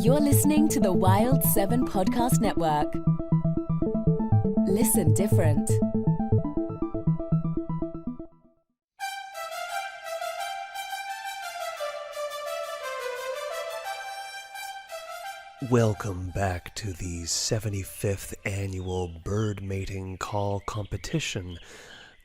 You're listening to the Wild 7 Podcast Network. Listen different. Welcome back to the 75th annual bird mating call competition.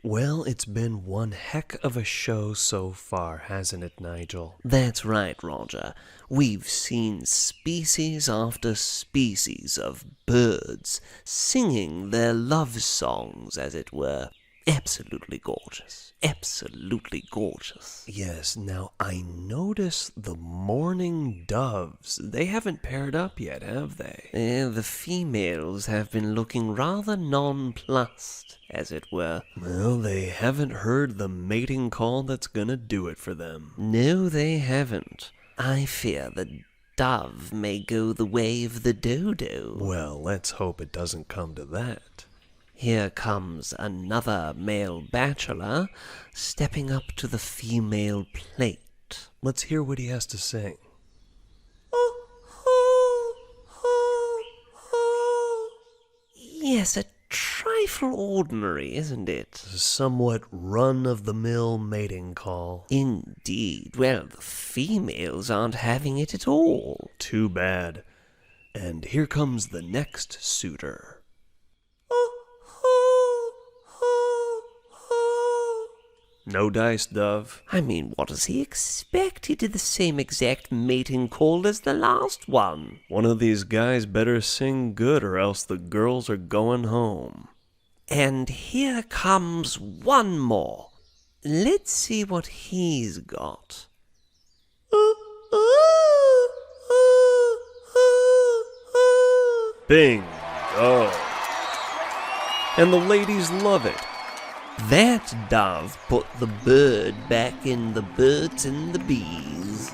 Well, it's been one heck of a show so far, hasn't it, Nigel? That's right, Roger. We've seen species after species of birds singing their love songs, as it were. Absolutely gorgeous. Absolutely gorgeous. Yes, now I notice the mourning doves. They haven't paired up yet, have they? The females have been looking rather nonplussed, as it were. Well, they haven't heard the mating call that's gonna do it for them. No, they haven't. I fear the dove may go the way of the dodo. Well, let's hope it doesn't come to that. Here comes another male bachelor, stepping up to the female plate. Let's hear what he has to sing. Yes, a trifle ordinary, isn't it? A somewhat run-of-the-mill mating call. Indeed. Well, the females aren't having it at all. Too bad. And here comes the next suitor. No dice, Dove. I mean, what does he expect? He did the same exact mating call as the last one. One of these guys better sing good or else the girls are going home. And here comes one more. Let's see what he's got. Bingo! And the ladies love it. That dove put the bird back in the birds and the bees.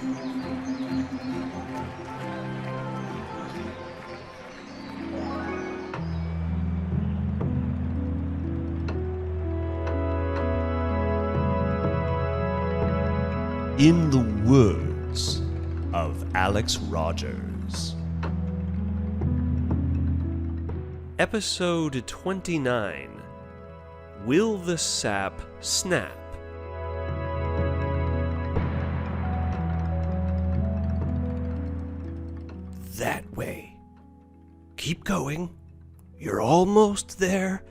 In the words of Alex Rogers. Episode 29. Will the sap snap? That way. Keep going. You're almost there.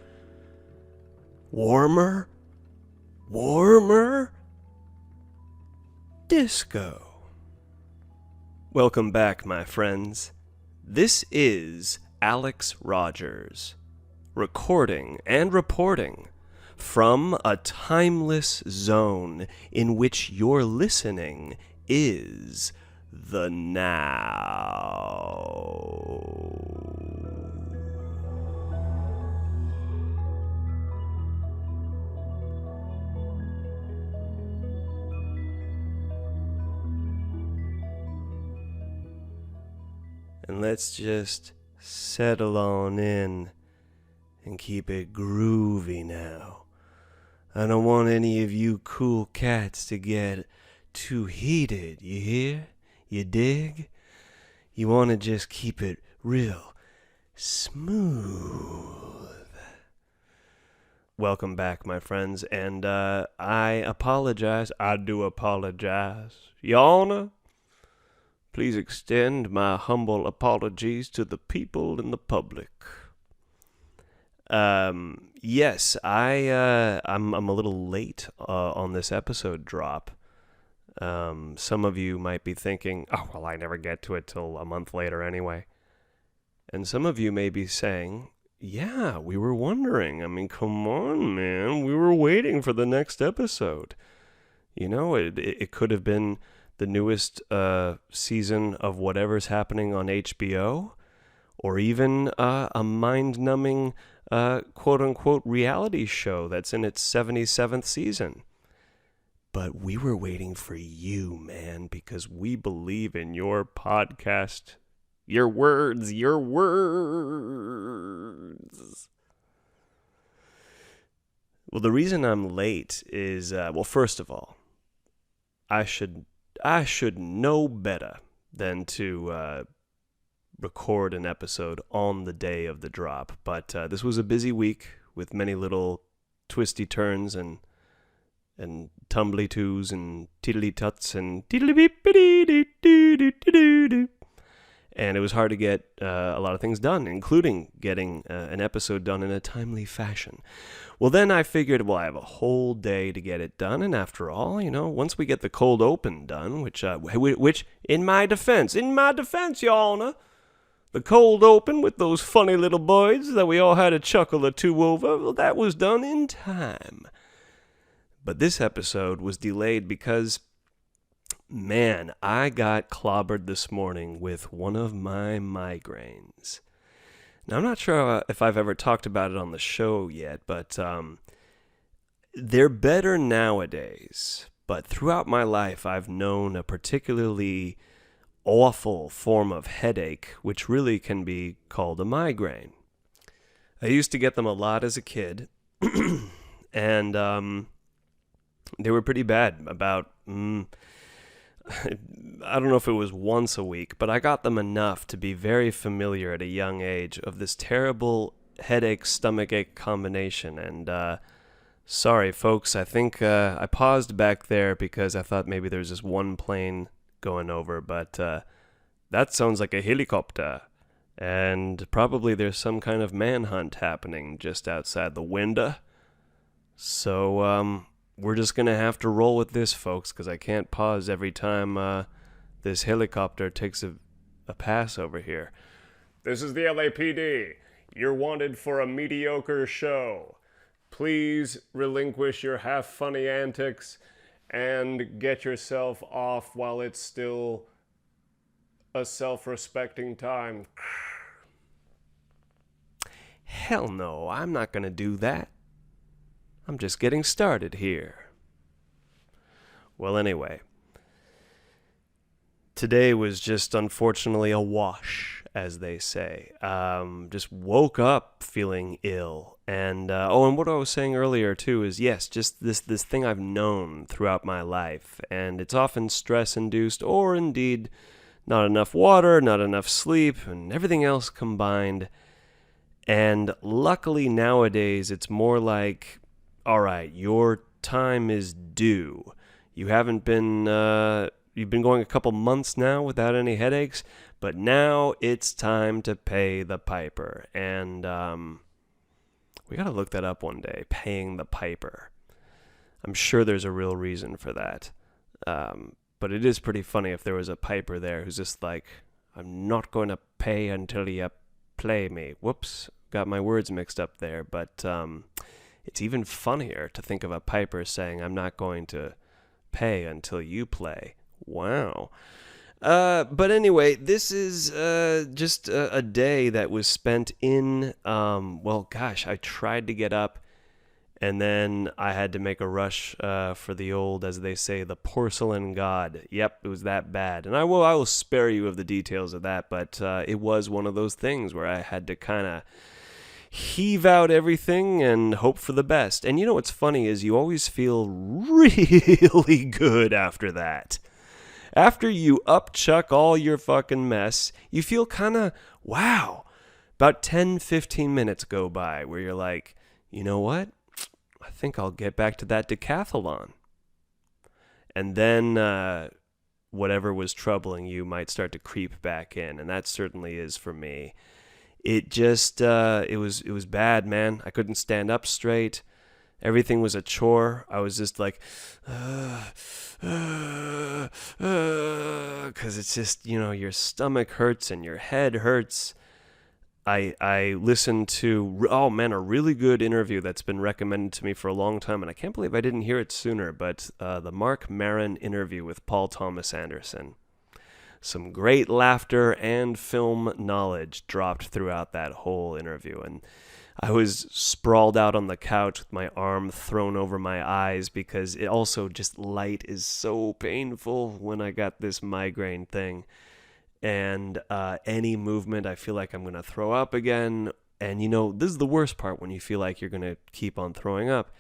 Warmer. Warmer. Disco. Welcome back, my friends. This is Alex Rogers, recording and reporting from a timeless zone in which your listening is the now. And let's just settle on in and keep it groovy now. I don't want any of you cool cats to get too heated, you hear? You dig? You want to just keep it real smooth. Welcome back, my friends, and I apologize. I do apologize. Your Honor, please extend my humble apologies to the people and the public. Yes, I'm a little late on this episode drop. Some of you might be thinking, oh, well, I never get to it till a month later anyway. And some of you may be saying, yeah, we were wondering. I mean, come on, man. We were waiting for the next episode. You know, it could have been the newest season of whatever's happening on HBO, or even a mind-numbing quote-unquote reality show that's in its 77th season. But we were waiting for you, man, because we believe in your podcast. Your words. Well, the reason I'm late is, well, first of all, I should know better than to record an episode on the day of the drop. But this was a busy week with many little twisty turns and tumbly twos and tiddly tuts and tiddly beep doo. And it was hard to get a lot of things done, including getting an episode done in a timely fashion. Well, then I figured, well, I have a whole day to get it done, and after all, once we get the cold open done, which in my defense, Your Honor, the cold open with those funny little boys that we all had a chuckle or two over, well, that was done in time. But this episode was delayed because, man, I got clobbered this morning with one of my migraines. Now, I'm not sure if I've ever talked about it on the show yet, but they're better nowadays. But throughout my life, I've known a particularly awful form of headache, which really can be called a migraine. I used to get them a lot as a kid, and they were pretty bad. About, I don't know if it was once a week, but I got them enough to be very familiar at a young age of this terrible headache, stomachache combination. And sorry, folks, I think I paused back there because I thought maybe there was just one plane going over, but that sounds like a helicopter. And probably there's some kind of manhunt happening just outside the window. So, we're just going to have to roll with this, folks, because I can't pause every time this helicopter takes a pass over here. This is the LAPD. You're wanted for a mediocre show. Please relinquish your half-funny antics and get yourself off while it's still a self-respecting time. Hell no, I'm not going to do that. I'm just getting started here. Well, anyway, today was just unfortunately a wash, as they say. Just woke up feeling ill. And and what I was saying earlier too is, yes, just this thing I've known throughout my life, and it's often stress-induced, or indeed not enough water, not enough sleep, and everything else combined. And luckily nowadays it's more like, all right, your time is due. You've been going a couple months now without any headaches, but now it's time to pay the piper. And we got to look that up one day, paying the piper. I'm sure there's a real reason for that. But it is pretty funny if there was a piper there who's just like, I'm not going to pay until you play me. Whoops, got my words mixed up there. But it's even funnier to think of a piper saying, I'm not going to pay until you play. Wow. But anyway, this is just a day that was spent in, I tried to get up, and then I had to make a rush for the old, as they say, the porcelain god. Yep, it was that bad. And I will spare you of the details of that, but it was one of those things where I had to kind of heave out everything and hope for the best. And what's funny is you always feel really good after that. After you upchuck all your fucking mess, you feel kind of, wow. About 10-15 minutes go by where you're like, you know what? I think I'll get back to that decathlon. And then whatever was troubling you might start to creep back in, and that certainly is for me. It just, it was bad, man. I couldn't stand up straight. Everything was a chore. I was just like, because it's just, your stomach hurts and your head hurts. I listened to, a really good interview that's been recommended to me for a long time, and I can't believe I didn't hear it sooner, but the Mark Maron interview with Paul Thomas Anderson. Some great laughter and film knowledge dropped throughout that whole interview, and I was sprawled out on the couch with my arm thrown over my eyes because it also just light is so painful when I got this migraine thing. And any movement, I feel like I'm going to throw up again. And, this is the worst part when you feel like you're going to keep on throwing up.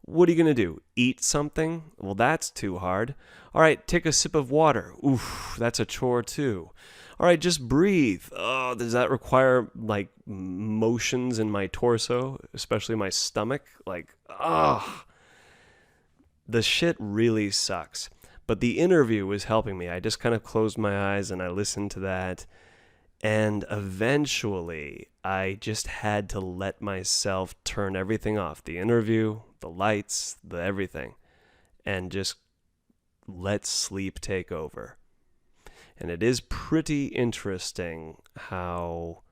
What are you going to do? Eat something? Well, that's too hard. All right, take a sip of water. Oof, that's a chore too. All right, just breathe. Oh, does that require like motions in my torso, especially my stomach? Like, the shit really sucks. But the interview was helping me. I just kind of closed my eyes and I listened to that. And eventually, I just had to let myself turn everything off. The interview, the lights, the everything. And just let sleep take over. And it is pretty interesting how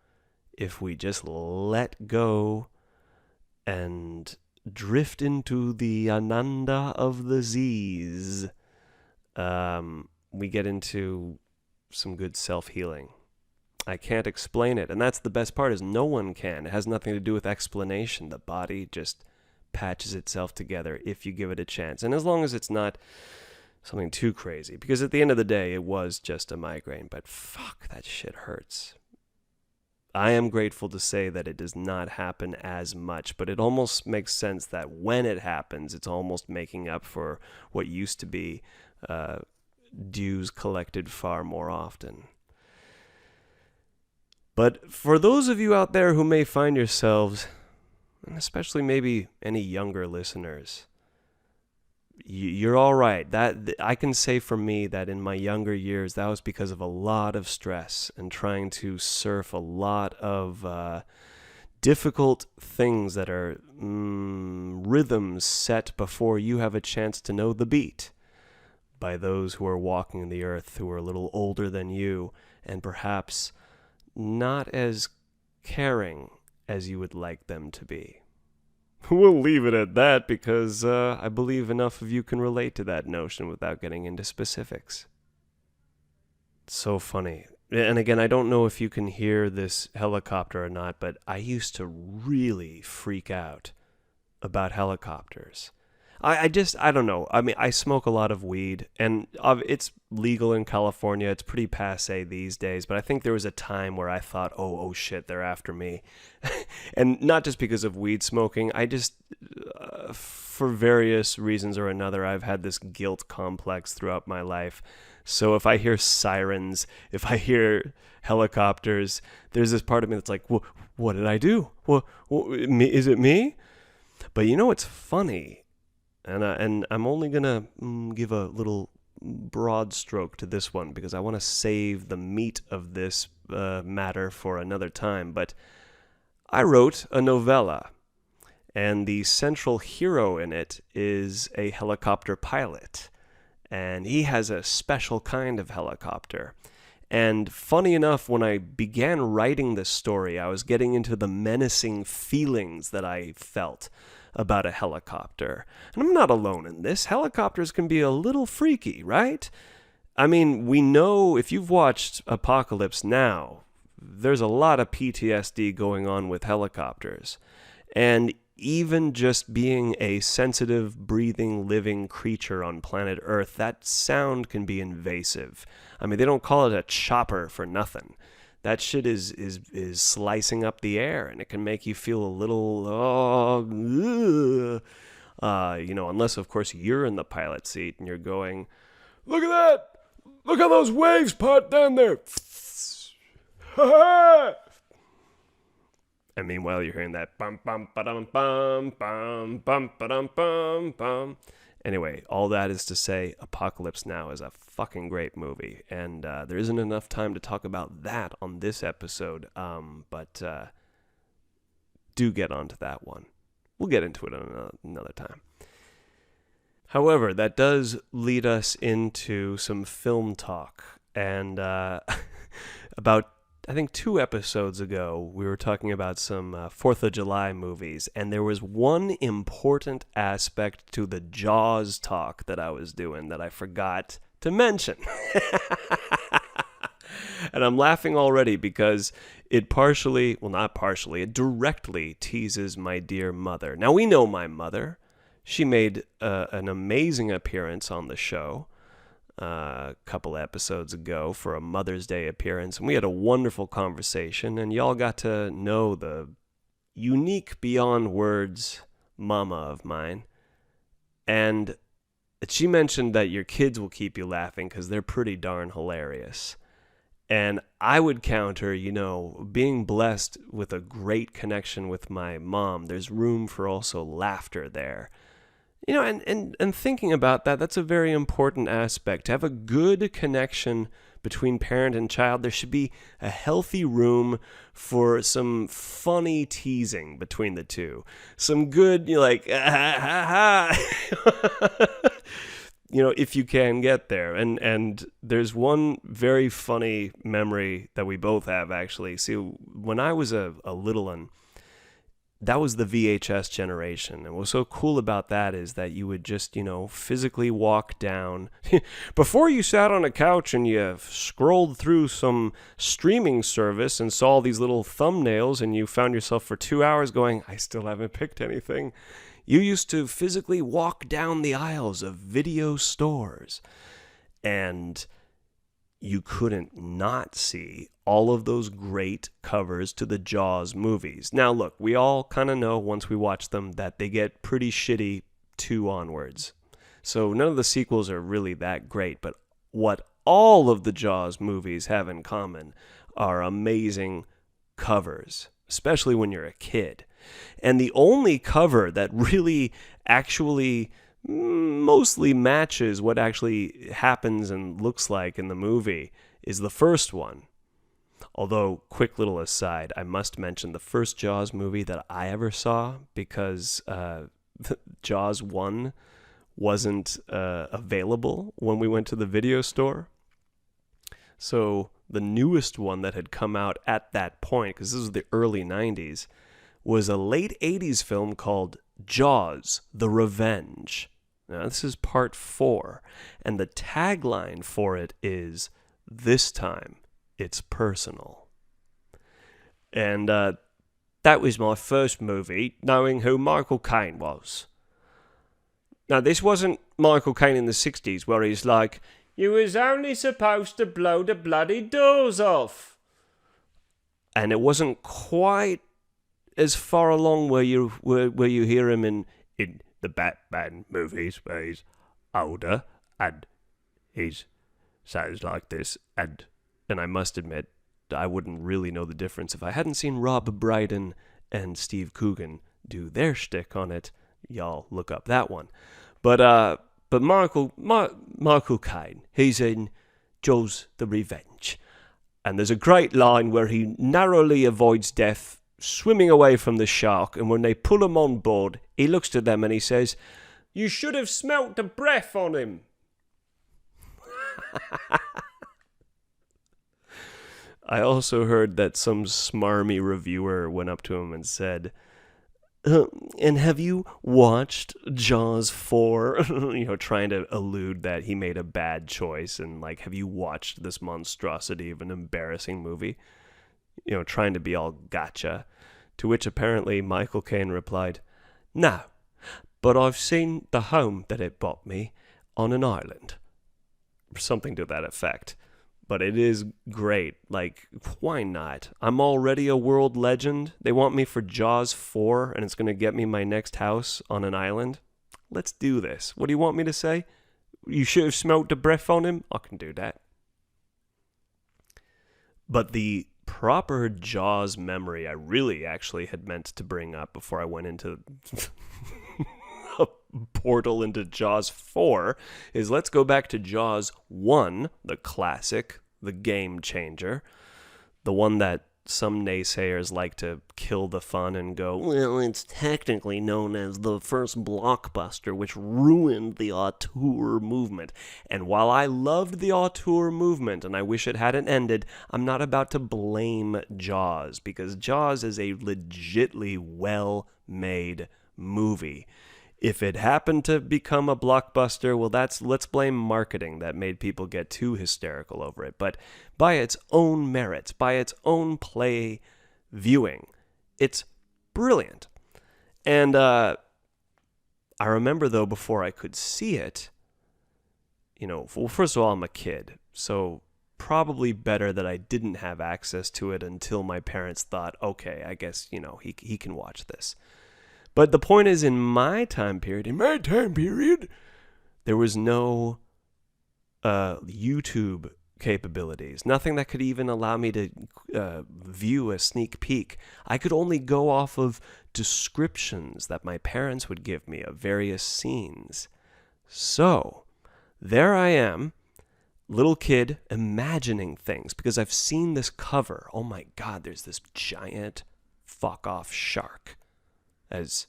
if we just let go and drift into the ananda of the Z's, we get into some good self-healing. I can't explain it, and that's the best part, is no one can. It has nothing to do with explanation. The body just patches itself together if you give it a chance. And as long as it's not something too crazy, because at the end of the day, it was just a migraine, but fuck, that shit hurts. I am grateful to say that it does not happen as much, but it almost makes sense that when it happens, it's almost making up for what used to be dues collected far more often. But for those of you out there who may find yourselves, and especially maybe any younger listeners, you're all right. That I can say for me that in my younger years, that was because of a lot of stress and trying to surf a lot of difficult things that are rhythms set before you have a chance to know the beat by those who are walking the earth, who are a little older than you and perhaps not as caring as you would like them to be. We'll leave it at that because I believe enough of you can relate to that notion without getting into specifics. It's so funny. And again, I don't know if you can hear this helicopter or not, but I used to really freak out about helicopters. I don't know. I mean, I smoke a lot of weed, and it's legal in California. It's pretty passé these days, but I think there was a time where I thought, oh shit, they're after me. And not just because of weed smoking. I just, for various reasons or another, I've had this guilt complex throughout my life. So if I hear sirens, if I hear helicopters, there's this part of me that's like, what did I do? Is it me? But you know what's funny? And I'm only going to give a little broad stroke to this one because I want to save the meat of this matter for another time. But I wrote a novella, and the central hero in it is a helicopter pilot. And he has a special kind of helicopter. And funny enough, when I began writing this story, I was getting into the menacing feelings that I felt about a helicopter. And I'm not alone in this. Helicopters can be a little freaky, right? I mean, we know if you've watched Apocalypse Now, there's a lot of PTSD going on with helicopters. And even just being a sensitive, breathing, living creature on planet Earth, that sound can be invasive. I mean, they don't call it a chopper for nothing. That shit is slicing up the air, and it can make you feel a little, unless, of course, you're in the pilot seat and you're going, look at that! Look how those waves part down there! And meanwhile, you're hearing that bum bum ba-dum bum bum bum ba-dum bum bum. Anyway, all that is to say, Apocalypse Now is a fucking great movie, and there isn't enough time to talk about that on this episode, but do get onto that one. We'll get into it another time. However, that does lead us into some film talk, and about I think 2 episodes ago, we were talking about some 4th of July movies, and there was one important aspect to the Jaws talk that I was doing that I forgot to mention. And I'm laughing already because it it directly teases my dear mother. Now, we know my mother. She made an amazing appearance on the show a couple episodes ago for a Mother's Day appearance, and we had a wonderful conversation, and y'all got to know the unique beyond words mama of mine. And she mentioned that your kids will keep you laughing because they're pretty darn hilarious. And I would counter, being blessed with a great connection with my mom, there's room for also laughter there. And thinking about that, that's a very important aspect. To have a good connection between parent and child, there should be a healthy room for some funny teasing between the two. Some good, if you can get there. And there's one very funny memory that we both have, actually. See, when I was a little one, that was the VHS generation. And what's so cool about that is that you would just, physically walk down. Before you sat on a couch and you scrolled through some streaming service and saw these little thumbnails and you found yourself for 2 hours going, I still haven't picked anything. You used to physically walk down the aisles of video stores, and you couldn't not see all of those great covers to the Jaws movies. Now, look, we all kind of know once we watch them that they get pretty shitty 2 onwards. So none of the sequels are really that great, but what all of the Jaws movies have in common are amazing covers, especially when you're a kid. And the only cover that really actually mostly matches what actually happens and looks like in the movie is the first one. Although, quick little aside, I must mention the first Jaws movie that I ever saw, because Jaws 1 wasn't available when we went to the video store. So the newest one that had come out at that point, because this was the early 90s, was a late 80s film called Jaws, The Revenge. Now, this is part 4, and the tagline for it is, "This time, it's personal." And that was my first movie knowing who Michael Caine was. Now, this wasn't Michael Caine in the 60s where he's like, "You was only supposed to blow the bloody doors off." And it wasn't quite as far along where you hear him in the Batman movies where he's older and he sounds like this. And I must admit, I wouldn't really know the difference if I hadn't seen Rob Brydon and Steve Coogan do their shtick on it. Y'all look up that one. But Michael Caine, he's in Jaws: The Revenge. And there's a great line where he narrowly avoids death swimming away from the shark, and when they pull him on board, he looks to them and he says, "You should have smelt the breath on him." I also heard that some smarmy reviewer went up to him and said, "And have you watched Jaws 4? Trying to allude that he made a bad choice, and have you watched this monstrosity of an embarrassing movie? Trying to be all gotcha. To which apparently Michael Caine replied, "No, but I've seen the home that it bought me on an island." Something to that effect. But it is great. Why not? I'm already a world legend. They want me for Jaws 4, and it's going to get me my next house on an island. Let's do this. What do you want me to say? You should have smelt the breath on him? I can do that. But the proper Jaws memory I really actually had meant to bring up before I went into a portal into Jaws 4 is, let's go back to Jaws 1, the classic, the game changer, the one that some naysayers like to kill the fun and go, "Well, it's technically known as the first blockbuster, which ruined the auteur movement." And while I loved the auteur movement, and I wish it hadn't ended, I'm not about to blame Jaws, because Jaws is a legitly well-made movie. If it happened to become a blockbuster, well, let's blame marketing that made people get too hysterical over it. But by its own merits, by its own play viewing, it's brilliant. And I remember, though, before I could see it, well, first of all, I'm a kid, so probably better that I didn't have access to it until my parents thought, okay, I guess, he can watch this. But the point is, in my time period, there was no YouTube capabilities, nothing that could even allow me to view a sneak peek. I could only go off of descriptions that my parents would give me of various scenes. So there I am, little kid, imagining things because I've seen this cover. Oh my God, there's this giant fuck off shark, as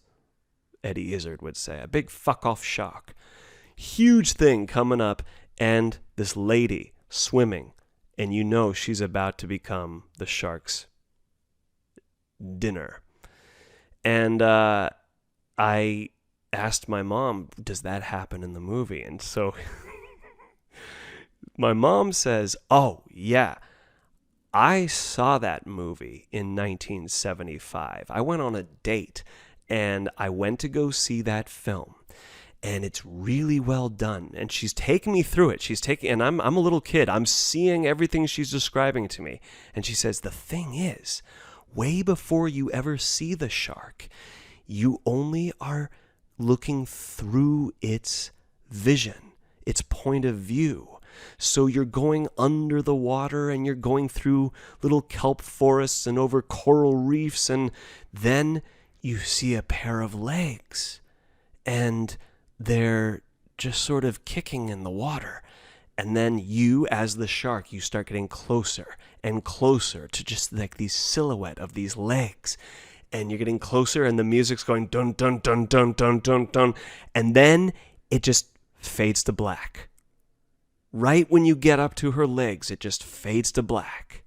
Eddie Izzard would say, a big fuck off shark. Huge thing coming up, and this lady swimming, and you know she's about to become the shark's dinner. And I asked my mom, does that happen in the movie? And so my mom says, oh yeah, I saw that movie in 1975. I went on a date and I went to go see that film. And it's really well done. And she's taking me through it. And I'm a little kid. I'm seeing everything she's describing to me. And she says, the thing is, way before you ever see the shark, you only are looking through its vision, its point of view. So you're going under the water and you're going through little kelp forests and over coral reefs. And then you see a pair of legs. And they're just sort of kicking in the water. And then you, as the shark, you start getting closer and closer to just like these silhouette of these legs. And you're getting closer and the music's going dun, dun, dun, dun, dun, dun, dun. And then it just fades to black. Right when you get up to her legs, it just fades to black.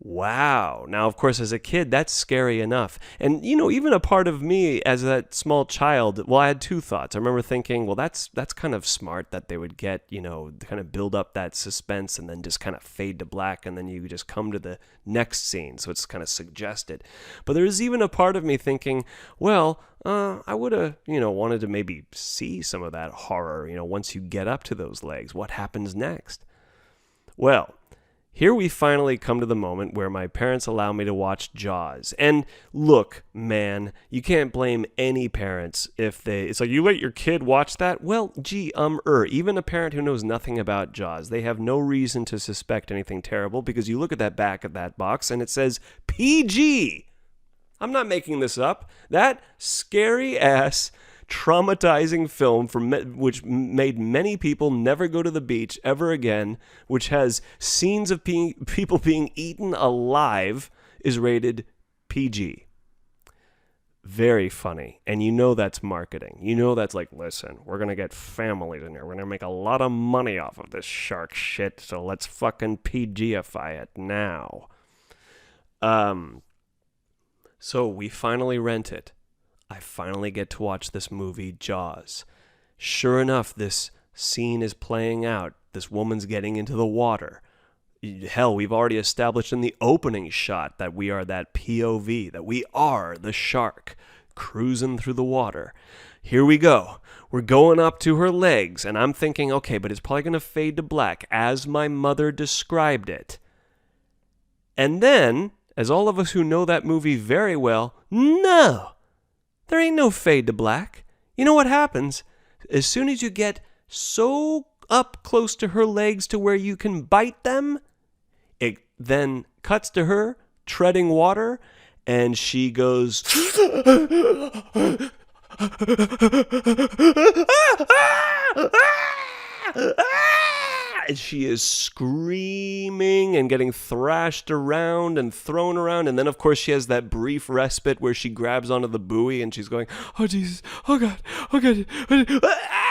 Wow. Now, of course, as a kid, that's scary enough. And, you know, even a part of me as that small child, well, I had two thoughts. I remember thinking, well, that's kind of smart that they would get, you know, kind of build up that suspense and then just kind of fade to black and then you just come to the next scene. So it's kind of suggested. But there's even a part of me thinking, well, I would have, you know, wanted to maybe see some of that horror, you know, once you get up to those legs. What happens next? Well, here we finally come to the moment where my parents allow me to watch Jaws. And look, man, you can't blame any parents if it's like, you let your kid watch that? Well, gee, even a parent who knows nothing about Jaws, they have no reason to suspect anything terrible because you look at that back of that box and it says PG. I'm not making this up. That scary ass traumatizing film which made many people never go to the beach ever again, which has scenes of people being eaten alive, is rated PG. Very funny. And you know that's marketing. You know that's like, listen, we're going to get families in here. We're going to make a lot of money off of this shark shit, so let's fucking PG-ify it now. So we finally rent it. I finally get to watch this movie, Jaws. Sure enough, this scene is playing out. This woman's getting into the water. Hell, we've already established in the opening shot that we are that POV, that we are the shark cruising through the water. Here we go. We're going up to her legs, and I'm thinking, okay, but it's probably going to fade to black, as my mother described it. And then, as all of us who know that movie very well, no! There ain't no fade to black. You know what happens? As soon as you get so up close to her legs to where you can bite them, it then cuts to her treading water, and she goes... And she is screaming and getting thrashed around and thrown around. And then, of course, she has that brief respite where she grabs onto the buoy and she's going, oh, Jesus, oh, God, oh, God.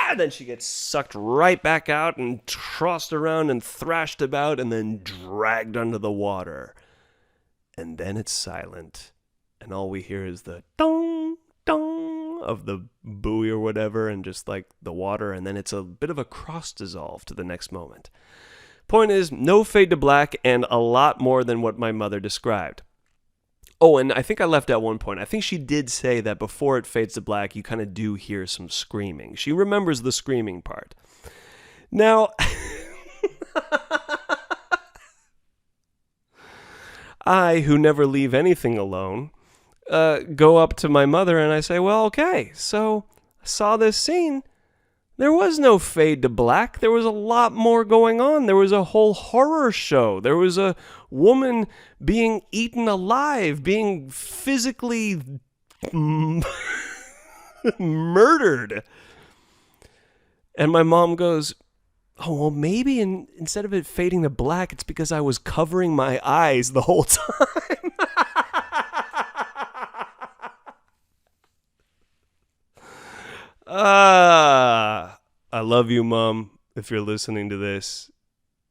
And then she gets sucked right back out and tossed around and thrashed about and then dragged under the water. And then it's silent. And all we hear is the dong, dong of the buoy or whatever, and just like the water, and then it's a bit of a cross dissolve to the next moment. Point is, no fade to black and a lot more than what my mother described. Oh, and I think I left out one point. I think she did say that before it fades to black, you kind of do hear some screaming. She remembers the screaming part. Now, I, who never leave anything alone, go up to my mother and I say, well, okay, so I saw this scene. There was no fade to black. There was a lot more going on. There was a whole horror show. There was a woman being eaten alive, being physically murdered. And my mom goes, oh, well, maybe instead of it fading to black, it's because I was covering my eyes the whole time. I love you, Mom. If you're listening to this,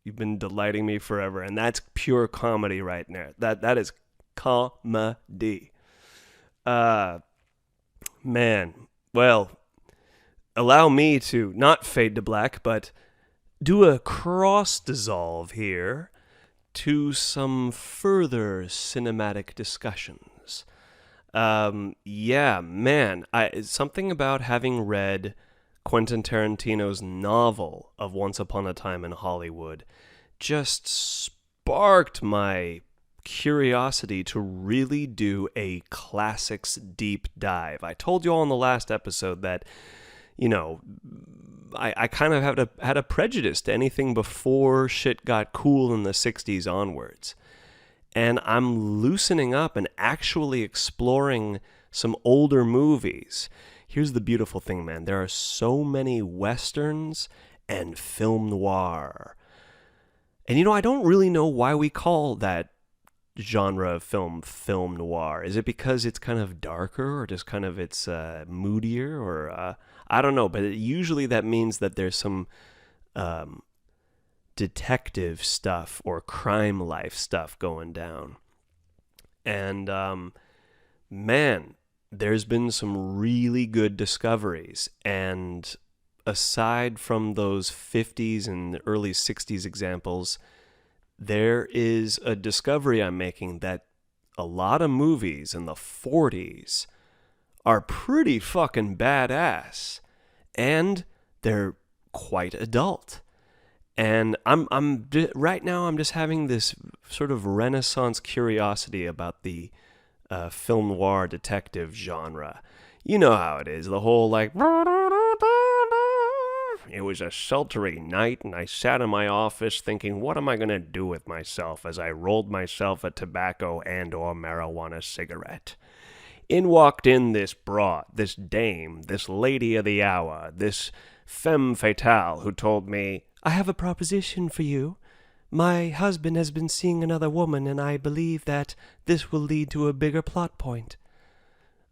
you've been delighting me forever, and that's pure comedy right there. That is comedy. Man, well, allow me to not fade to black, but do a cross dissolve here to some further cinematic discussions. Yeah, man, something about having read Quentin Tarantino's novel of Once Upon a Time in Hollywood just sparked my curiosity to really do a classics deep dive. I told you all in the last episode that, you know, I kind of had a prejudice to anything before shit got cool in the 60s onwards. And I'm loosening up and actually exploring some older movies. Here's the beautiful thing, man. There are so many westerns and film noir. And, you know, I don't really know why we call that genre of film noir. Is it because it's kind of darker, or just kind of it's moodier, or I don't know. But usually that means that there's some detective stuff or crime life stuff going down. And man, there's been some really good discoveries. And aside from those 50s and early 60s examples, there is a discovery I'm making that a lot of movies in the 40s are pretty fucking badass, and they're quite adult. And I'm right now I'm just having this sort of renaissance curiosity about the film noir detective genre. You know how it is, the whole like, it was a sultry night, and I sat in my office thinking, what am I going to do with myself, as I rolled myself a tobacco and or marijuana cigarette. In walked in this broad, this dame, this lady of the hour, this femme fatale who told me, I have a proposition for you. My husband has been seeing another woman, and I believe that this will lead to a bigger plot point.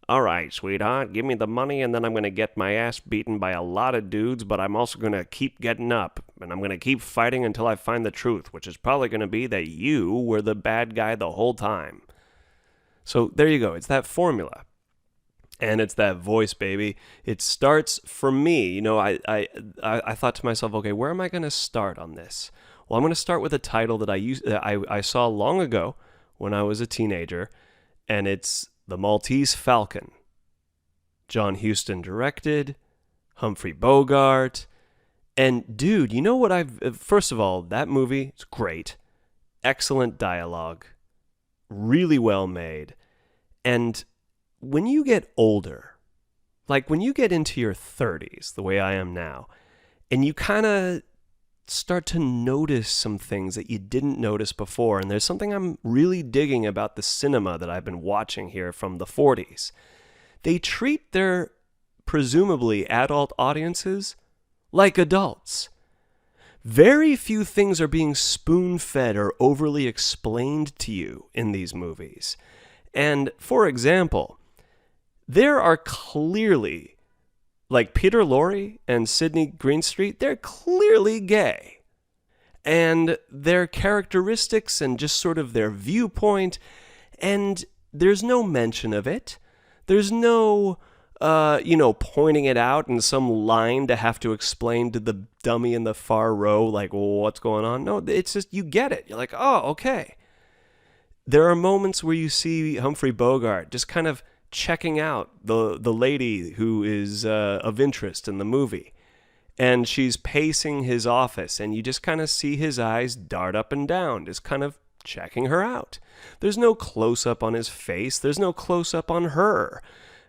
All right, sweetheart, give me the money, and then I'm going to get my ass beaten by a lot of dudes, but I'm also going to keep getting up, and I'm going to keep fighting until I find the truth, which is probably going to be that you were the bad guy the whole time. So there you go. It's that formula. And it's that voice, baby. It starts, for me, you know, I thought to myself, okay, where am I going to start on this? Well, I'm going to start with a title that I saw long ago when I was a teenager, and it's The Maltese Falcon. John Huston directed, Humphrey Bogart. And dude, you know what first of all, that movie is great. Excellent dialogue. Really well made. And when you get older, like when you get into your 30s, the way I am now, and you kind of start to notice some things that you didn't notice before, and there's something I'm really digging about the cinema that I've been watching here from the 40s. They treat their presumably adult audiences like adults. Very few things are being spoon-fed or overly explained to you in these movies. And, for example, there are clearly, like Peter Lorre and Sidney Greenstreet, they're clearly gay. And their characteristics and just sort of their viewpoint, and there's no mention of it. There's no, pointing it out in some line to have to explain to the dummy in the far row, like, well, what's going on? No, it's just, you get it. You're like, oh, okay. There are moments where you see Humphrey Bogart just kind of checking out the lady who is of interest in the movie. And she's pacing his office, and you just kind of see his eyes dart up and down, just kind of checking her out. There's no close-up on his face. There's no close-up on her.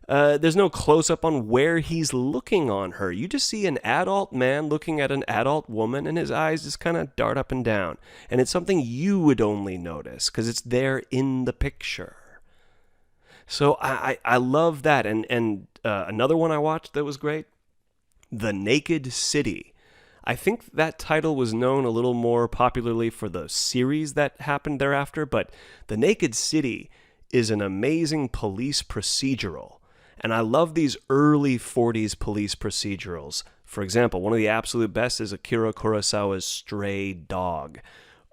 There's no close-up on where he's looking on her. You just see an adult man looking at an adult woman, and his eyes just kind of dart up and down. And it's something you would only notice because it's there in the picture. So I love that. And another one I watched that was great, The Naked City. I think that title was known a little more popularly for the series that happened thereafter, but The Naked City is an amazing police procedural. And I love these early 40s police procedurals. For example, one of the absolute best is Akira Kurosawa's Stray Dog.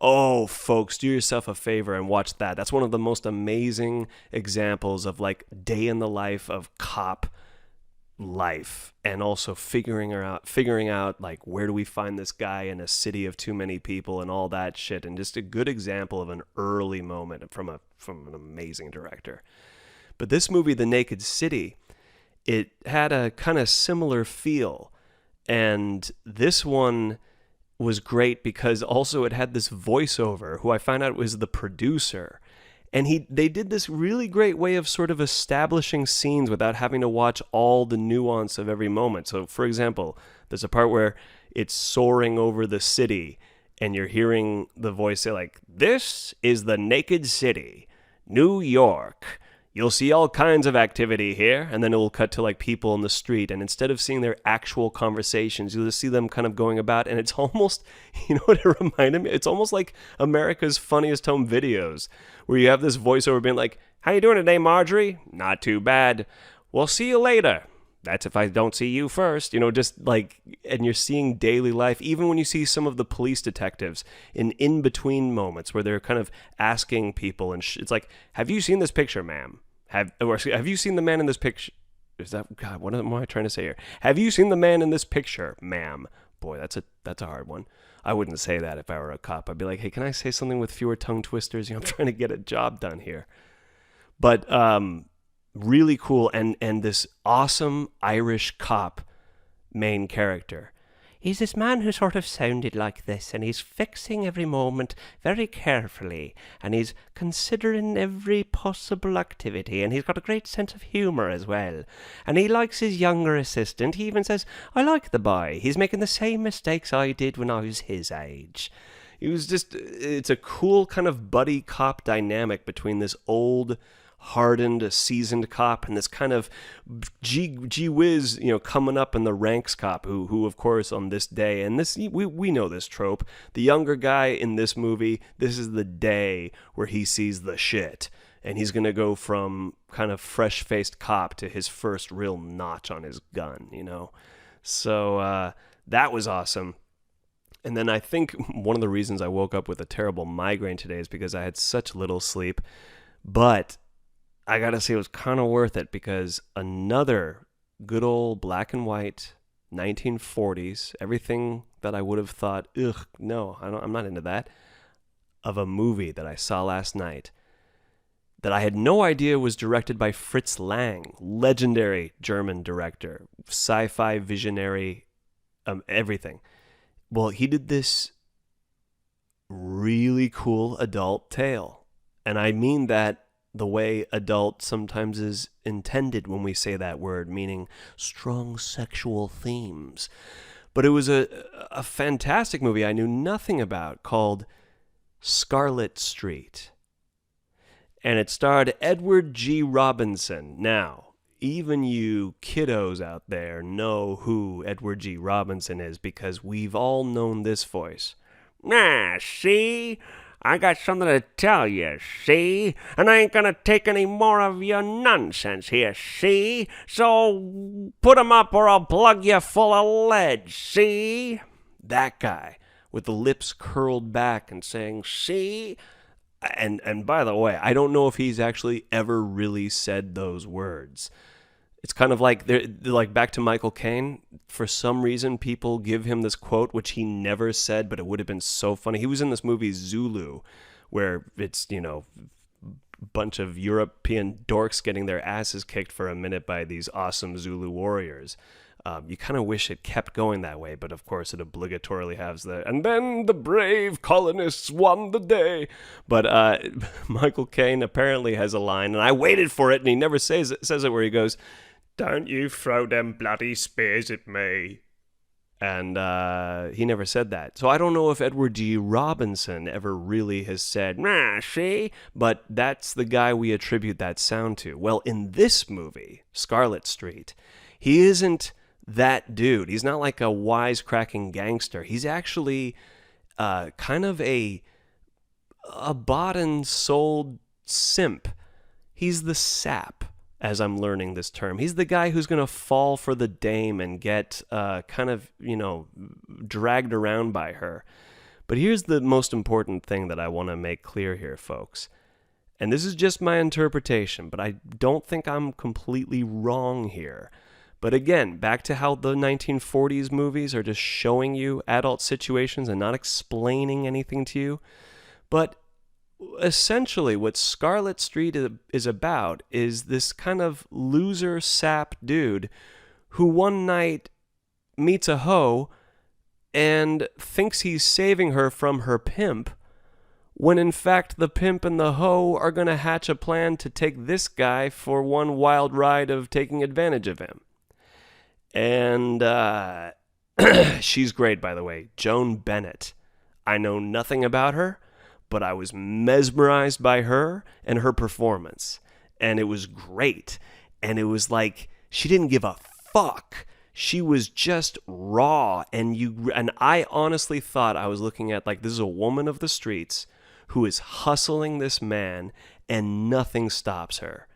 Oh, folks, do yourself a favor and watch that. That's one of the most amazing examples of like day in the life of cop life, and also figuring out like where do we find this guy in a city of too many people and all that shit, and just a good example of an early moment from an amazing director. But this movie, The Naked City, it had a kind of similar feel, and this one was great because also it had this voiceover who I found out was the producer. And they did this really great way of sort of establishing scenes without having to watch all the nuance of every moment. So, for example, there's a part where it's soaring over the city, and you're hearing the voice say, like, "This is the naked city, New York. You'll see all kinds of activity here," and then it will cut to like people in the street, and instead of seeing their actual conversations, you'll just see them kind of going about, and it's almost, you know what it reminded me? It's almost like America's Funniest Home Videos, where you have this voiceover being like, "How you doing today, Marjorie? Not too bad. We'll see you later. That's if I don't see you first." You know, just like, and you're seeing daily life, even when you see some of the police detectives in between moments where they're kind of asking people, and it's like, "Have you seen this picture, ma'am? Have you seen the man in this picture?" Is that, God, what am I trying to say here? "Have you seen the man in this picture, ma'am?" Boy, that's a hard one. I wouldn't say that if I were a cop. I'd be like, "Hey, can I say something with fewer tongue twisters? You know, I'm trying to get a job done here." But really cool, and this awesome Irish cop main character. He's this man who sort of sounded like this, and he's fixing every moment very carefully, and he's considering every possible activity, and he's got a great sense of humour as well. And he likes his younger assistant. He even says, "I like the boy. He's making the same mistakes I did when I was his age." It's a cool kind of buddy cop dynamic between this old, hardened, seasoned cop and this kind of gee whiz, you know, coming up in the ranks cop who of course on this day, and this we know this trope, the younger guy in this movie, this is the day where he sees the shit, and he's going to go from kind of fresh-faced cop to his first real notch on his gun, you know. So that was awesome. And then I think one of the reasons I woke up with a terrible migraine today is because I had such little sleep. But I gotta say, it was kind of worth it, because another good old black and white 1940s, everything that I would have thought, ugh, no, I'm not into that, of a movie that I saw last night that I had no idea was directed by Fritz Lang, legendary German director, sci-fi visionary, everything. Well, he did this really cool adult tale, and I mean that the way adult sometimes is intended when we say that word, meaning strong sexual themes. But it was a fantastic movie I knew nothing about, called Scarlet Street. And it starred Edward G. Robinson. Now, even you kiddos out there know who Edward G. Robinson is, because we've all known this voice. "Nah, see? I got something to tell you, see? And I ain't gonna take any more of your nonsense here, see? So put 'em up or I'll plug you full of lead, see?" That guy, with the lips curled back and saying, "See?" And by the way, I don't know if he's actually ever really said those words. It's kind of like, they're like back to Michael Caine. For some reason, people give him this quote, which he never said, but it would have been so funny. He was in this movie Zulu, where it's, you know, a bunch of European dorks getting their asses kicked for a minute by these awesome Zulu warriors. You kind of wish it kept going that way, but of course it obligatorily has and then the brave colonists won the day. But Michael Caine apparently has a line, and I waited for it, and he never says it where he goes, "Don't you throw them bloody spears at me." And he never said that. So I don't know if Edward G. Robinson ever really has said, "Nah, see?" But that's the guy we attribute that sound to. Well, in this movie, Scarlet Street, he isn't that dude. He's not like a wisecracking gangster. He's actually kind of a bought and sold simp. He's the sap, as I'm learning this term. He's the guy who's going to fall for the dame and get kind of, dragged around by her. But here's the most important thing that I want to make clear here, folks. And this is just my interpretation, but I don't think I'm completely wrong here. But again, back to how the 1940s movies are just showing you adult situations and not explaining anything to you. But essentially what Scarlet Street is about is this kind of loser sap dude who one night meets a hoe and thinks he's saving her from her pimp, when in fact the pimp and the hoe are going to hatch a plan to take this guy for one wild ride of taking advantage of him. And she's great, by the way. Joan Bennett. I know nothing about her, but I was mesmerized by her and her performance. And it was great. And it was like she didn't give a fuck. She was just raw. And I honestly thought I was looking at, like, this is a woman of the streets who is hustling this man and nothing stops her.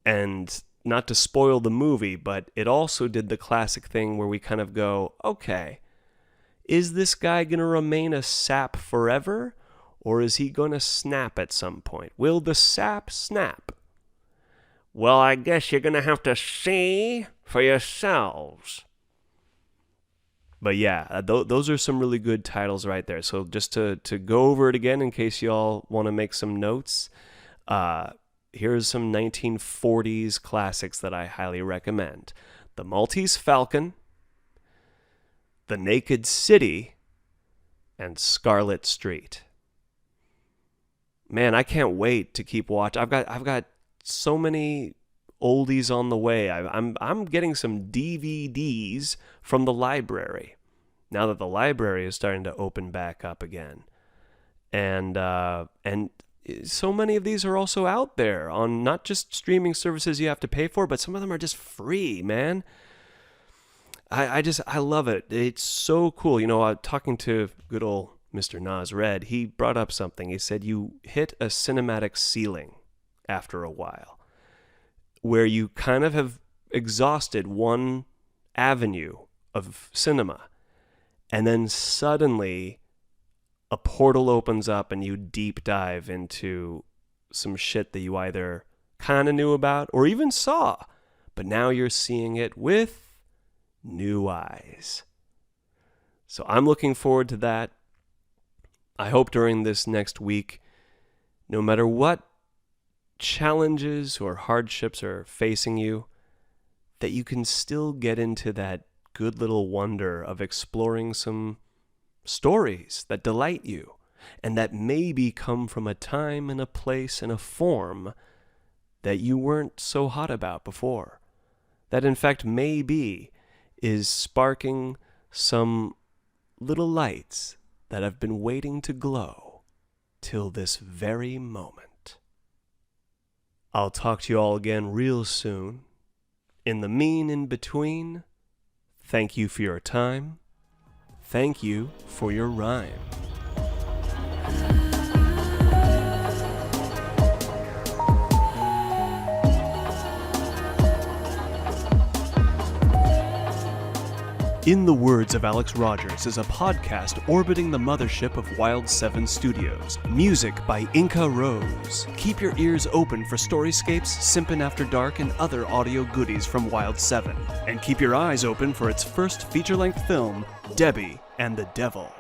And not to spoil the movie, but it also did the classic thing where we kind of go, okay, is this guy going to remain a sap forever, or is he going to snap at some point? Will the sap snap? Well, I guess you're going to have to see for yourselves. But yeah, those are some really good titles right there. So just to go over it again in case y'all want to make some notes, here's some 1940s classics that I highly recommend. The Maltese Falcon, The Naked City, and Scarlet Street. Man, I can't wait to keep watching. I've got so many oldies on the way. I'm getting some DVDs from the library now that the library is starting to open back up again. And so many of these are also out there on not just streaming services you have to pay for, but some of them are just free, man. I love it. It's so cool. Talking to good old Mr. Nas Red, he brought up something. He said you hit a cinematic ceiling after a while, where you kind of have exhausted one avenue of cinema, and then suddenly a portal opens up and you deep dive into some shit that you either kind of knew about or even saw, but now you're seeing it with new eyes. So I'm looking forward to that. I hope during this next week, no matter what challenges or hardships are facing you, that you can still get into that good little wonder of exploring some stories that delight you and that maybe come from a time and a place and a form that you weren't so hot about before. That in fact maybe is sparking some little lights that have been waiting to glow till this very moment. I'll talk to you all again real soon. In the in between, thank you for your time. Thank you for your rhyme. In the Words of Alex Rogers is a podcast orbiting the mothership of Wild 7 Studios. Music by Inca Rose. Keep your ears open for Storyscapes, Simpin' After Dark, and other audio goodies from Wild 7. And keep your eyes open for its first feature-length film, Debbie and the Devil.